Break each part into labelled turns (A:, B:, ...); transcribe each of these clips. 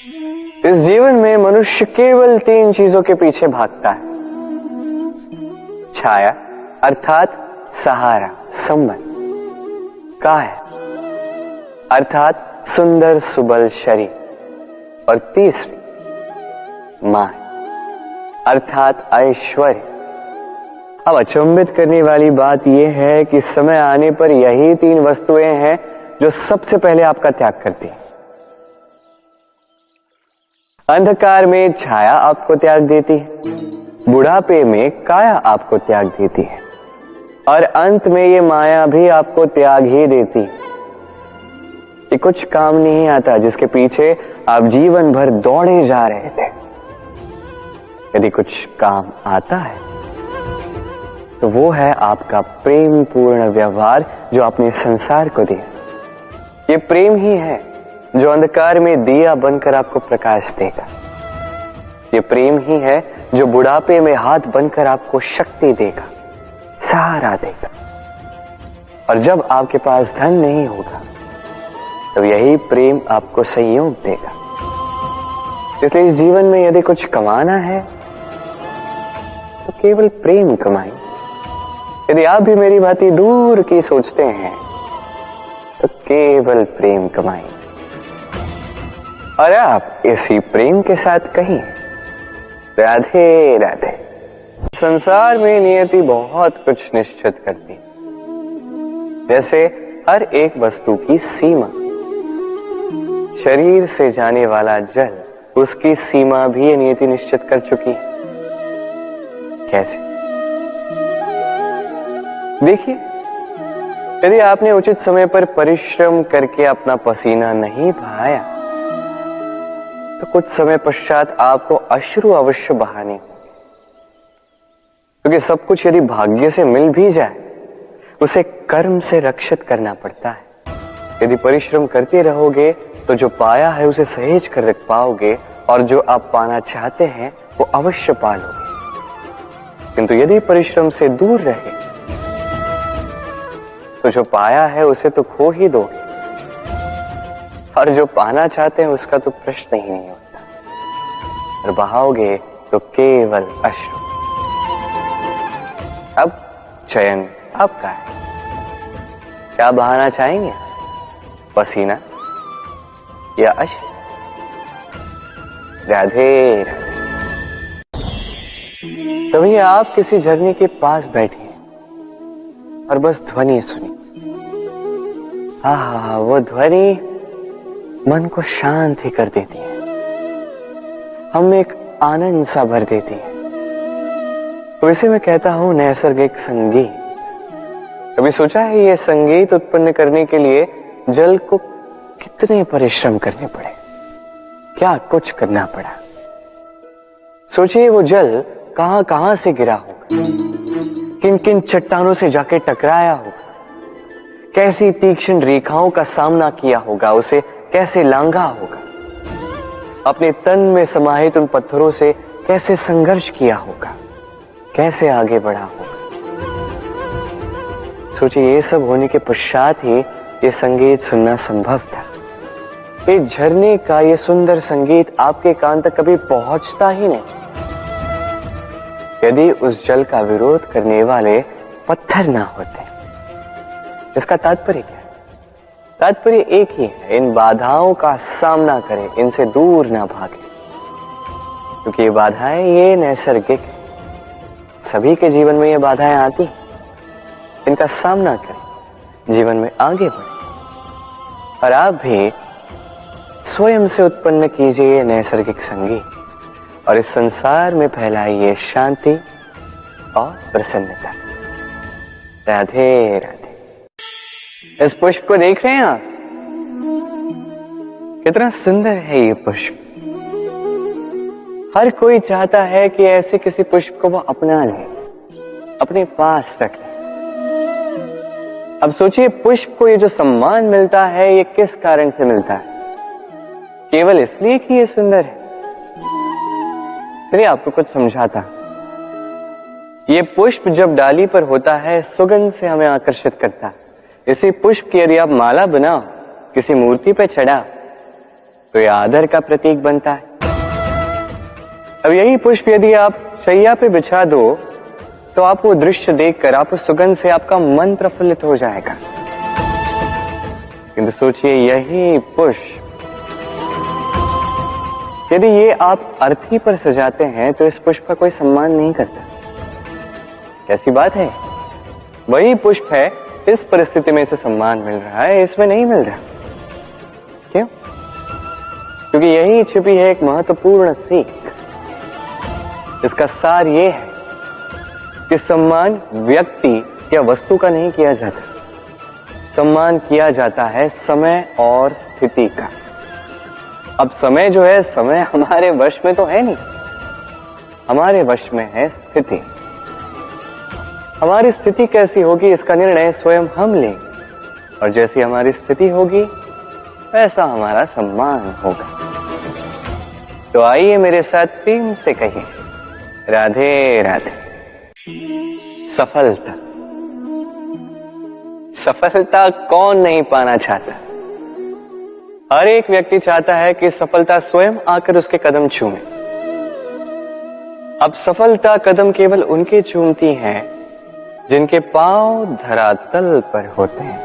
A: इस जीवन में मनुष्य केवल 3 चीजों के पीछे भागता है। छाया अर्थात सहारा, संबंध, काया अर्थात सुंदर सुबल शरीर, और तीसरी माया अर्थात ऐश्वर्य। अब अचंभित करने वाली बात यह है कि समय आने पर यही 3 वस्तुएं हैं जो सबसे पहले आपका त्याग करती हैं। अंधकार में छाया आपको त्याग देती है, बुढ़ापे में काया आपको त्याग देती है, और अंत में ये माया भी आपको त्याग ही देती है। ये कुछ काम नहीं आता जिसके पीछे आप जीवन भर दौड़े जा रहे थे। यदि कुछ काम आता है तो वो है आपका प्रेम पूर्ण व्यवहार जो आपने संसार को दिया। ये प्रेम ही है जो अंधकार में दिया बनकर आपको प्रकाश देगा। ये प्रेम ही है जो बुढ़ापे में हाथ बनकर आपको शक्ति देगा, सहारा देगा। और जब आपके पास धन नहीं होगा तो यही प्रेम आपको संयोग देगा। इसलिए इस जीवन में यदि कुछ कमाना है तो केवल प्रेम कमाएं। यदि आप भी मेरी भांति दूर की सोचते हैं तो केवल प्रेम कमाएं, और आप इसी प्रेम के साथ कहिए राधे राधे। संसार में नियति बहुत कुछ निश्चित करती है, जैसे हर एक वस्तु की सीमा। शरीर से जाने वाला जल, उसकी सीमा भी ये नियति निश्चित कर चुकी है। कैसे? देखिए, यदि आपने उचित समय पर परिश्रम करके अपना पसीना नहीं बहाया तो कुछ समय पश्चात आपको अश्रु अवश्य बहाने होंगे, क्योंकि सब कुछ यदि भाग्य से मिल भी जाए उसे कर्म से रक्षित करना पड़ता है। यदि परिश्रम करते रहोगे तो जो पाया है उसे सहेज कर रख पाओगे, और जो आप पाना चाहते हैं वो अवश्य पालोगे। किंतु यदि परिश्रम से दूर रहे तो जो पाया है उसे तो खो ही दोगे, और जो पाना चाहते हैं उसका तो प्रश्न ही नहीं होता, और बहाओगे तो केवल अश्रु। अब चयन आपका है, क्या बहाना चाहेंगे? पसीना या अश्रु? राधे राधे। तभी आप किसी झरने के पास बैठे और बस ध्वनि सुनी। हाँ, वो ध्वनि मन को शांत ही कर देती है, हम एक आनंद सा भर देती है। तो इसे मैं कहता हूं नैसर्गिक संगीत। कभी सोचा है ये संगीत उत्पन्न करने के लिए जल को कितने परिश्रम करने पड़े, क्या कुछ करना पड़ा? सोचिए वो जल कहां कहां से गिरा होगा, किन किन चट्टानों से जाके टकराया होगा, कैसी तीक्ष्ण रेखाओं का सामना किया होगा, उसे कैसे लांघा होगा, अपने तन में समाहित उन पत्थरों से कैसे संघर्ष किया होगा, कैसे आगे बढ़ा होगा। सोचिए ये सब होने के पश्चात ही ये संगीत सुनना संभव था। ये झरने का ये सुंदर संगीत आपके कान तक कभी पहुंचता ही नहीं यदि उस जल का विरोध करने वाले पत्थर ना होते। इसका तात्पर्य क्या है? तात्पर्य एक ही है, इन बाधाओं का सामना करें, इनसे दूर ना भागे, क्योंकि ये बाधाएं ये नैसर्गिक है। सभी के जीवन में ये बाधाएं आती हैं, इनका सामना करें, जीवन में आगे बढ़ें। और आप भी स्वयं से उत्पन्न कीजिए नैसर्गिक संगीत, और इस संसार में फैलाइए शांति और प्रसन्नता। राधे राधे। इस पुष्प को देख रहे हैं आप? कितना सुंदर है ये पुष्प। हर कोई चाहता है कि ऐसे किसी पुष्प को वो अपना ले, अपने पास रख ले। अब सोचिए पुष्प को ये जो सम्मान मिलता है ये किस कारण से मिलता है? केवल इसलिए कि ये सुंदर है? चलिए आपको कुछ समझाता। ये पुष्प जब डाली पर होता है सुगंध से हमें आकर्षित करता है। इसी पुष्प की यदि आप माला बनाओ, किसी मूर्ति पे चढ़ाओ, तो यह आदर का प्रतीक बनता है। अब यही पुष्प यदि आप शैया पे बिछा दो तो आप वो दृश्य देखकर, आप उस सुगंध से आपका मन प्रफुल्लित हो जाएगा। किंतु सोचिए, यही पुष्प यदि ये आप अर्थी पर सजाते हैं तो इस पुष्प का कोई सम्मान नहीं करता। कैसी बात है? वही पुष्प है, इस परिस्थिति में इसे सम्मान मिल रहा है, इसमें नहीं मिल रहा। क्यों? क्योंकि यही छिपी है एक महत्वपूर्ण सीख। इसका सार ये है कि सम्मान व्यक्ति या वस्तु का नहीं किया जाता, सम्मान किया जाता है समय और स्थिति का। अब समय जो है, समय हमारे वश में तो है नहीं, हमारे वश में है स्थिति। हमारी स्थिति कैसी होगी इसका निर्णय स्वयं हम लेंगे, और जैसी हमारी स्थिति होगी वैसा हमारा सम्मान होगा। तो आइए मेरे साथ प्रेम से कहिए, राधे राधे। सफलता, सफलता कौन नहीं पाना चाहता? हर एक व्यक्ति चाहता है कि सफलता स्वयं आकर उसके कदम चूमे। अब सफलता कदम केवल उनके चूमती है जिनके पांव धरातल पर होते हैं,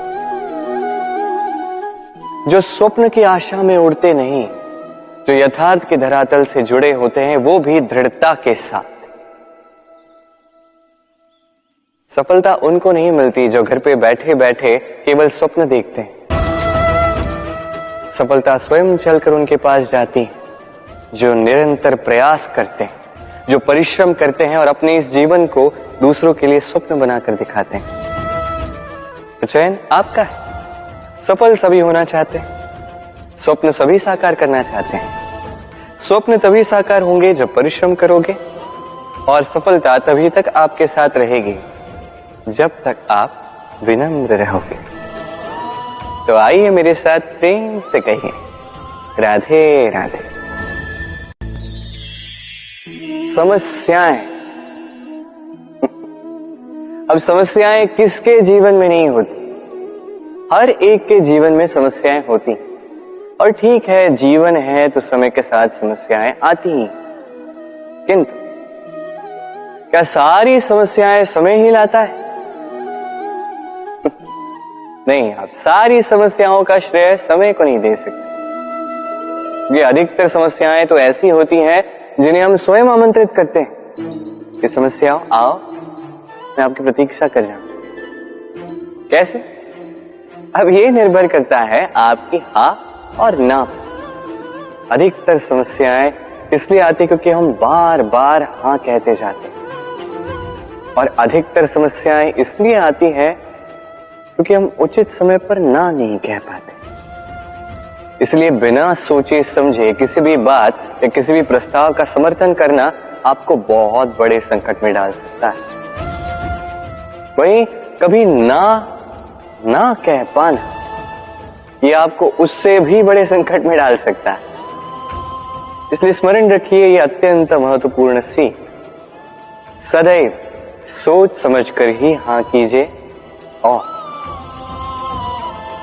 A: जो स्वप्न की आशा में उड़ते नहीं, जो यथार्थ के धरातल से जुड़े होते हैं, वो भी दृढ़ता के साथ। सफलता उनको नहीं मिलती जो घर पे बैठे बैठे केवल स्वप्न देखते हैं। सफलता स्वयं चलकर उनके पास जाती है, जो निरंतर प्रयास करते हैं, जो परिश्रम करते हैं और अपने इस जीवन को दूसरों के लिए स्वप्न बनाकर दिखाते हैं। तो चयन आपका है। सफल सभी होना चाहते हैं, स्वप्न सभी साकार करना चाहते हैं। स्वप्न तभी साकार होंगे जब परिश्रम करोगे, और सफलता तभी तक आपके साथ रहेगी जब तक आप विनम्र रहोगे। तो आइए मेरे साथ प्रेम से कहिए, राधे राधे। समस्याएं, अब समस्याएं किसके जीवन में नहीं होती? हर एक के जीवन में समस्याएं होती, और ठीक है, जीवन है तो समय के साथ समस्याएं आती ही। किंतु क्या सारी समस्याएं समय ही लाता है? नहीं, आप सारी समस्याओं का श्रेय समय को नहीं दे सकते। ये अधिकतर समस्याएं तो ऐसी होती हैं जिन्हें हम स्वयं आमंत्रित करते हैं कि समस्याओं आओ, मैं आपकी प्रतीक्षा कर रहा हूं। कैसे? अब ये निर्भर करता है आपकी हाँ और ना। अधिकतर समस्याएं इसलिए आती क्योंकि हम बार बार हाँ कहते जाते हैं, और अधिकतर समस्याएं इसलिए आती हैं क्योंकि हम उचित समय पर ना नहीं कह पाते। इसलिए बिना सोचे समझे किसी भी बात या किसी भी प्रस्ताव का समर्थन करना आपको बहुत बड़े संकट में डाल सकता है। वहीं कभी ना कह पाना, ये आपको उससे भी बड़े संकट में डाल सकता है। इसलिए स्मरण रखिए, ये अत्यंत महत्वपूर्ण सीख। सदैव सोच समझकर ही हाँ कीजिए और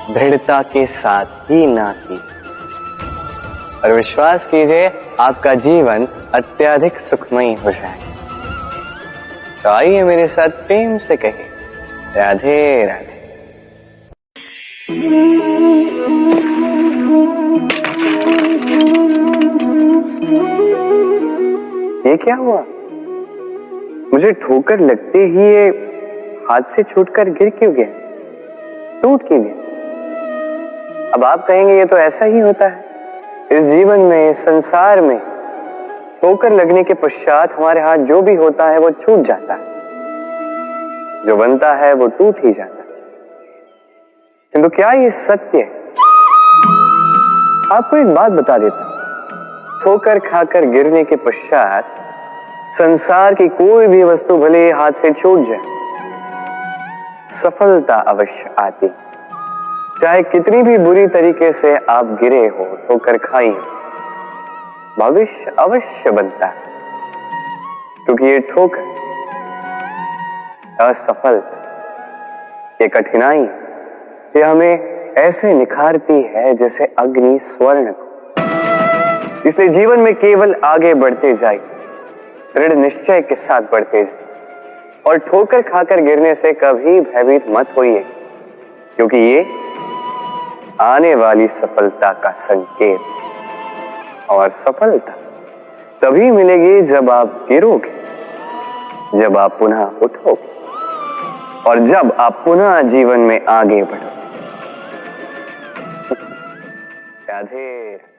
A: दृढ़ता के साथ ही ना कीजिए, और विश्वास कीजिए आपका जीवन अत्यधिक सुखमयी हो जाएगा। तो आइए मेरे साथ प्रेम से कहिए, राधे राधे। ये क्या हुआ? मुझे ठोकर लगते ही ये हाथ से छूटकर गिर क्यों गया, टूट क्यों गया? अब आप कहेंगे ये तो ऐसा ही होता है इस जीवन में, इस संसार में। ठोकर लगने के पश्चात हमारे हाथ जो भी होता है वो छूट जाता है, जो बनता है वो टूट ही जाता है। किंतु क्या ये सत्य है? आपको एक बात बता देता हूं, ठोकर खाकर गिरने के पश्चात संसार की कोई भी वस्तु भले हाथ से छूट जाए, सफलता अवश्य आती। चाहे कितनी भी बुरी तरीके से आप गिरे हो, ठोकर खाई हो, भविष्य अवश्य बनता है। क्योंकि ये ठोकर, असफलता, ये कठिनाई, ये हमें ऐसे निखारती है जैसे अग्नि स्वर्ण को। इसलिए जीवन में केवल आगे बढ़ते जाए, दृढ़ निश्चय के साथ बढ़ते जाए और ठोकर खाकर गिरने से कभी भयभीत मत होइए, क्योंकि ये आने वाली सफलता का संकेत। और सफलता तभी मिलेगी जब आप गिरोगे, जब आप पुनः उठोगे और जब आप पुनः जीवन में आगे बढ़ोगे। राधे।